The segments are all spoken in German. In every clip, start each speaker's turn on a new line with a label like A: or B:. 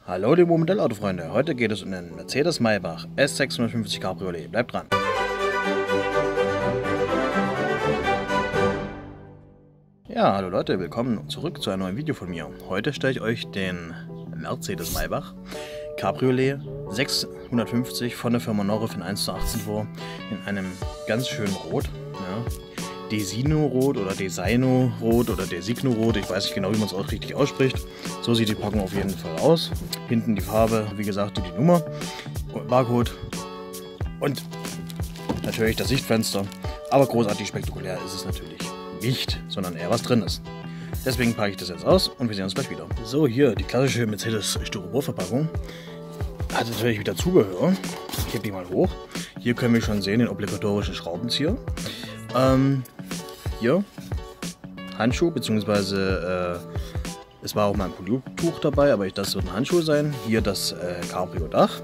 A: Hallo liebe Modellautofreunde, heute geht es um den Mercedes Maybach S650 Cabriolet. Bleibt dran! Ja, hallo Leute, willkommen zurück zu einem neuen Video von mir. Heute stelle ich euch den Mercedes Maybach Cabriolet 650 von der Firma Norrif in 1:18 vor, in einem ganz schönen Rot. Ja. Desino-Rot oder Designo-Rot oder Designo-Rot, ich weiß nicht genau, wie man es auch richtig ausspricht. So sieht die Packung auf jeden Fall aus. Hinten die Farbe, wie gesagt, die Nummer, Barcode und natürlich das Sichtfenster. Aber großartig spektakulär ist es natürlich nicht, sondern eher was drin ist. Deswegen packe ich das jetzt aus und wir sehen uns gleich wieder. So, hier die klassische Mercedes Styropor-Verpackung. Hat natürlich wieder Zubehör. Ich hebe die mal hoch. Hier können wir schon sehen den obligatorischen Schraubenzieher. Hier Handschuh, beziehungsweise es war auch mal ein Poliertuch dabei, aber das wird ein Handschuh sein. Hier das Cabrio-Dach,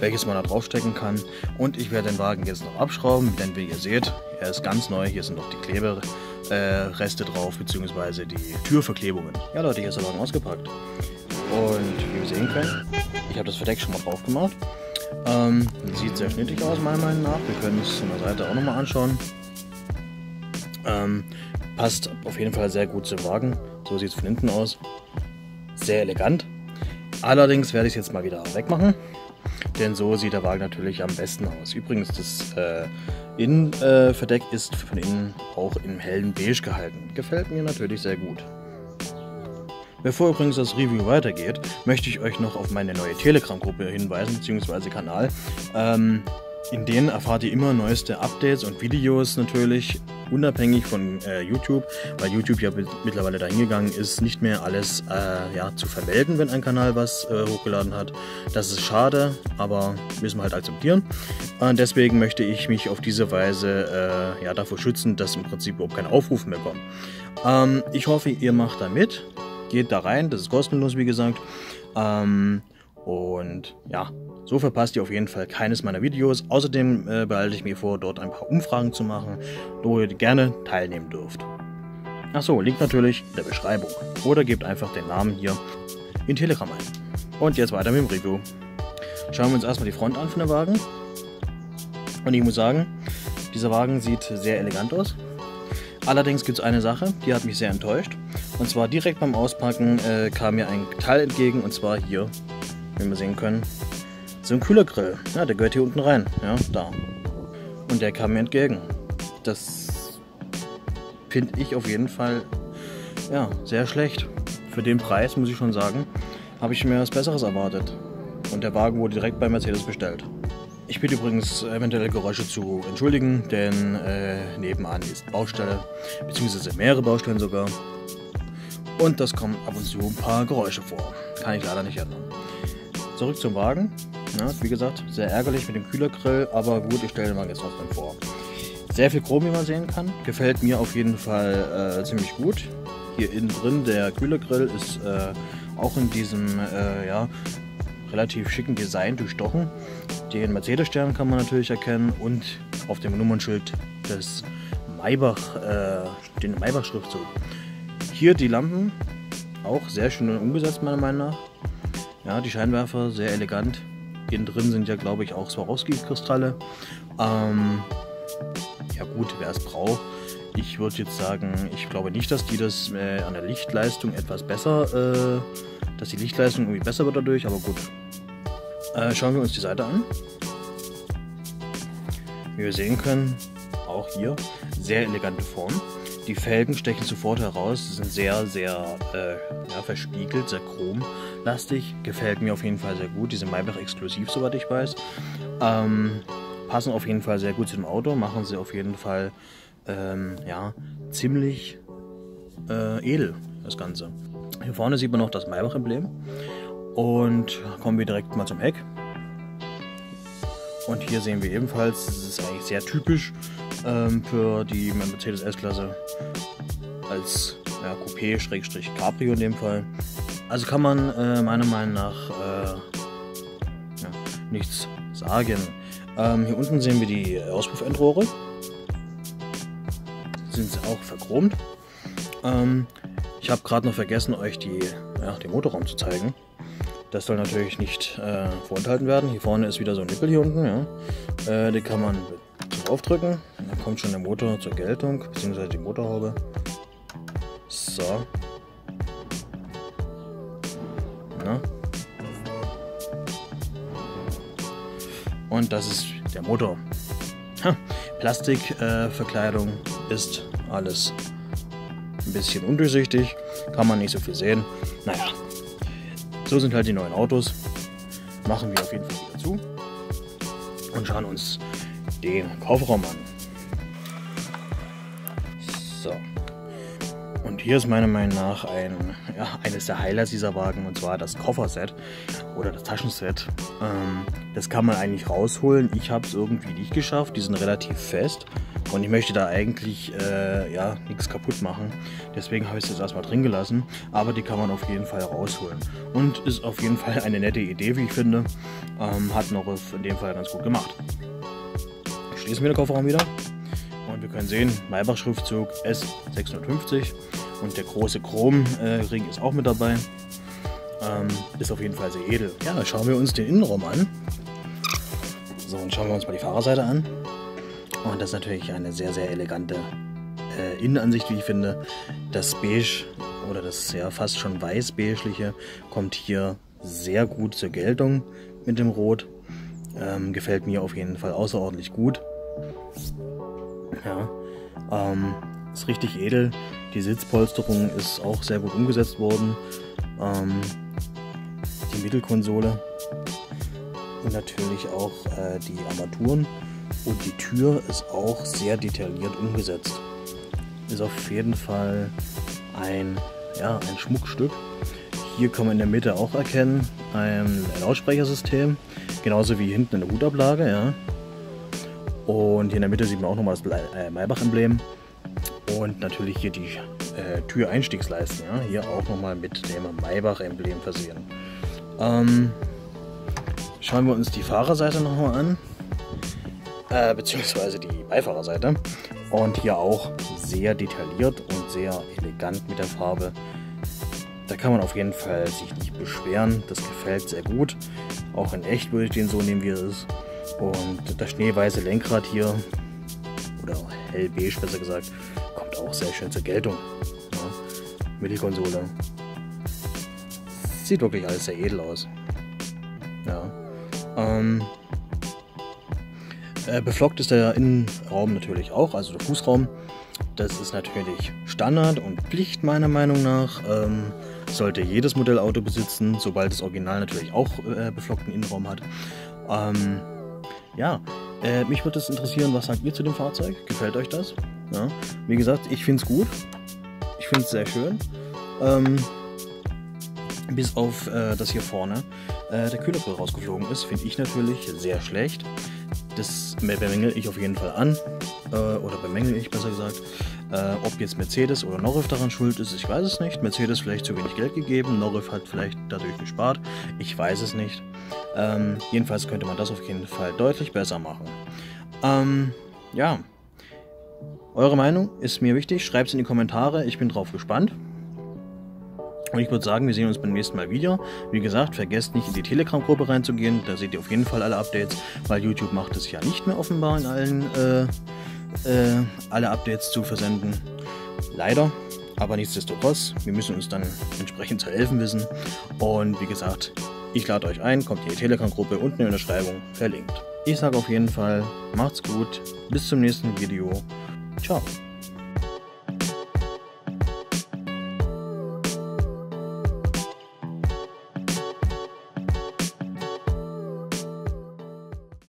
A: welches man da draufstecken kann. Und ich werde den Wagen jetzt noch abschrauben, denn wie ihr seht, er ist ganz neu. Hier sind noch die Klebereste drauf, beziehungsweise die Türverklebungen. Ja Leute, hier ist der Wagen ausgepackt. Und wie wir sehen können, ich habe das Verdeck schon mal drauf gemacht. Sieht sehr schnittig aus, meiner Meinung nach. Wir können es von der Seite auch nochmal anschauen. Passt auf jeden Fall sehr gut zum Wagen. So sieht es von hinten aus. Sehr elegant. Allerdings werde ich es jetzt mal wieder wegmachen. Denn so sieht der Wagen natürlich am besten aus. Übrigens, das Innenverdeck ist von innen auch im hellen Beige gehalten. Gefällt mir natürlich sehr gut. Bevor übrigens das Review weitergeht, möchte ich euch noch auf meine neue Telegram-Gruppe hinweisen, beziehungsweise Kanal. In denen erfahrt ihr immer neueste Updates und Videos natürlich, unabhängig von YouTube, weil YouTube ja mittlerweile dahin gegangen ist, nicht mehr alles zu vermelden, wenn ein Kanal was hochgeladen hat. Das ist schade, aber müssen wir halt akzeptieren. Deswegen möchte ich mich auf diese Weise davor schützen, dass im Prinzip überhaupt keine Aufrufe mehr kommen. Ich hoffe, ihr macht da mit. Geht da rein, das ist kostenlos, wie gesagt. Und ja, so verpasst ihr auf jeden Fall keines meiner Videos. Außerdem behalte ich mir vor, dort ein paar Umfragen zu machen, wo ihr gerne teilnehmen dürft. Achso, liegt natürlich in der Beschreibung. Oder gebt einfach den Namen hier in Telegram ein. Und jetzt weiter mit dem Review. Schauen wir uns erstmal die Front an von der Wagen. Und ich muss sagen, dieser Wagen sieht sehr elegant aus. Allerdings gibt es eine Sache, die hat mich sehr enttäuscht. Und zwar direkt beim Auspacken kam mir ein Teil entgegen, und zwar hier, wie wir sehen können, so ein Kühlergrill. Ja, der gehört hier unten rein, ja, da. Und der kam mir entgegen. Das finde ich auf jeden Fall, ja, sehr schlecht. Für den Preis, muss ich schon sagen, habe ich mir was Besseres erwartet. Und der Wagen wurde direkt bei Mercedes bestellt. Ich bitte übrigens eventuelle Geräusche zu entschuldigen, denn nebenan ist Baustelle, beziehungsweise mehrere Baustellen sogar. Und das kommt ab und zu ein paar Geräusche vor. Kann ich leider nicht ändern. Zurück zum Wagen. Ja, wie gesagt, sehr ärgerlich mit dem Kühlergrill, aber gut, ich stelle den Wagen jetzt trotzdem vor. Sehr viel Chrom, wie man sehen kann. Gefällt mir auf jeden Fall ziemlich gut. Hier innen drin, der Kühlergrill ist auch in diesem relativ schicken Design durchstochen. Den Mercedes-Stern kann man natürlich erkennen und auf dem Nummernschild des Maybach, den Maybach-Schriftzug. Hier die Lampen, auch sehr schön umgesetzt meiner Meinung nach. Ja, die Scheinwerfer sehr elegant. Innen drin sind ja, glaube ich, auch Swarovski-Kristalle. Ja gut, wer es braucht. Ich würde jetzt sagen, ich glaube nicht, dass die das an der Lichtleistung etwas besser, dass die Lichtleistung irgendwie besser wird dadurch, aber gut. Schauen wir uns die Seite an. Wie wir sehen können, auch hier sehr elegante Form. Die Felgen stechen sofort heraus, sie sind sehr, sehr verspiegelt, sehr chromlastig. Gefällt mir auf jeden Fall sehr gut. Die sind Maybach exklusiv, soweit ich weiß. Passen auf jeden Fall sehr gut zu dem Auto, machen sie auf jeden Fall ziemlich edel, das Ganze. Hier vorne sieht man noch das Maybach-Emblem. Und kommen wir direkt mal zum Heck. Und hier sehen wir ebenfalls, das ist eigentlich sehr typisch für die Mercedes S-Klasse als Coupé-Cabrio in dem Fall. Also kann man meiner Meinung nach nichts sagen. Hier unten sehen wir die Auspuffendrohre. Sind sie auch verchromt. Ich habe gerade noch vergessen, euch die den Motorraum zu zeigen. Das soll natürlich nicht vorenthalten werden. Hier vorne ist wieder so ein Nippel hier unten. Ja. Den kann man draufdrücken. Dann kommt schon der Motor zur Geltung, beziehungsweise die Motorhaube. So. Ja. Und das ist der Motor. Plastikverkleidung ist alles ein bisschen undurchsichtig. Kann man nicht so viel sehen. Naja, so sind halt die neuen Autos. Machen wir auf jeden Fall wieder zu. Und schauen uns den Kofferraum an. So. Und hier ist meiner Meinung nach eines der Highlights dieser Wagen, und zwar das Kofferset oder das Taschenset. Das kann man eigentlich rausholen. Ich habe es irgendwie nicht geschafft. Die sind relativ fest und ich möchte da eigentlich nichts kaputt machen. Deswegen habe ich es jetzt erstmal drin gelassen. Aber die kann man auf jeden Fall rausholen. Und ist auf jeden Fall eine nette Idee, wie ich finde. Hat Norif in dem Fall ganz gut gemacht. Schließen wir den Kofferraum wieder. Und wir können sehen, Maybach-Schriftzug S650 und der große Chrom-Ring ist auch mit dabei. Ist auf jeden Fall sehr edel. Ja, schauen wir uns den Innenraum an. So, und schauen wir uns mal die Fahrerseite an. Und das ist natürlich eine sehr, sehr elegante Innenansicht, wie ich finde. Das Beige oder das ja fast schon weiß-beigeliche kommt hier sehr gut zur Geltung mit dem Rot. Gefällt mir auf jeden Fall außerordentlich gut. Ja, ist richtig edel. Die Sitzpolsterung ist auch sehr gut umgesetzt worden. Die Mittelkonsole und natürlich auch die Armaturen und die Tür ist auch sehr detailliert umgesetzt. Ist auf jeden Fall ein Schmuckstück. Hier kann man in der Mitte auch erkennen ein Lautsprechersystem, genauso wie hinten in der Hutablage. Ja. Und hier in der Mitte sieht man auch nochmal das Maybach-Emblem und natürlich hier die Türeinstiegsleisten. Ja. Hier auch nochmal mit dem Maybach-Emblem versehen. Schauen wir uns die Fahrerseite nochmal an, beziehungsweise die Beifahrerseite. Und hier auch sehr detailliert und sehr elegant mit der Farbe. Da kann man auf jeden Fall sich nicht beschweren. Das gefällt sehr gut. Auch in echt würde ich den so nehmen, wie er ist. Und das schneeweiße Lenkrad hier, oder hellbeige besser gesagt, kommt auch sehr schön zur Geltung. Ja. Mittelkonsole. Sieht wirklich alles sehr edel aus. Ja. Beflockt ist der Innenraum natürlich auch, also der Fußraum. Das ist natürlich Standard und Pflicht meiner Meinung nach. Sollte jedes Modellauto besitzen, sobald das Original natürlich auch beflockten Innenraum hat. Mich würde es interessieren, was sagt ihr zu dem Fahrzeug? Gefällt euch das? Ja. Wie gesagt, ich finde es gut. Ich finde es sehr schön. Bis auf das hier vorne der Kühlergrill rausgeflogen ist, finde ich natürlich sehr schlecht. Das bemängel ich auf jeden Fall an. Oder bemängel ich besser gesagt. Ob jetzt Mercedes oder Norif daran schuld ist, ich weiß es nicht. Mercedes vielleicht zu wenig Geld gegeben, Norif hat vielleicht dadurch gespart. Ich weiß es nicht. Jedenfalls könnte man das auf jeden Fall deutlich besser machen. Eure Meinung ist mir wichtig. Schreibt es in die Kommentare. Ich bin drauf gespannt. Und ich würde sagen, wir sehen uns beim nächsten Mal wieder. Wie gesagt, vergesst nicht in die Telegram-Gruppe reinzugehen. Da seht ihr auf jeden Fall alle Updates, weil YouTube macht es ja nicht mehr offenbar in allen alle Updates zu versenden. Leider, aber nichtsdestotrotz, wir müssen uns dann entsprechend zu helfen wissen. Und wie gesagt, ich lade euch ein, kommt in die Telegram-Gruppe, unten in der Beschreibung verlinkt. Ich sage auf jeden Fall, macht's gut, bis zum nächsten Video. Ciao.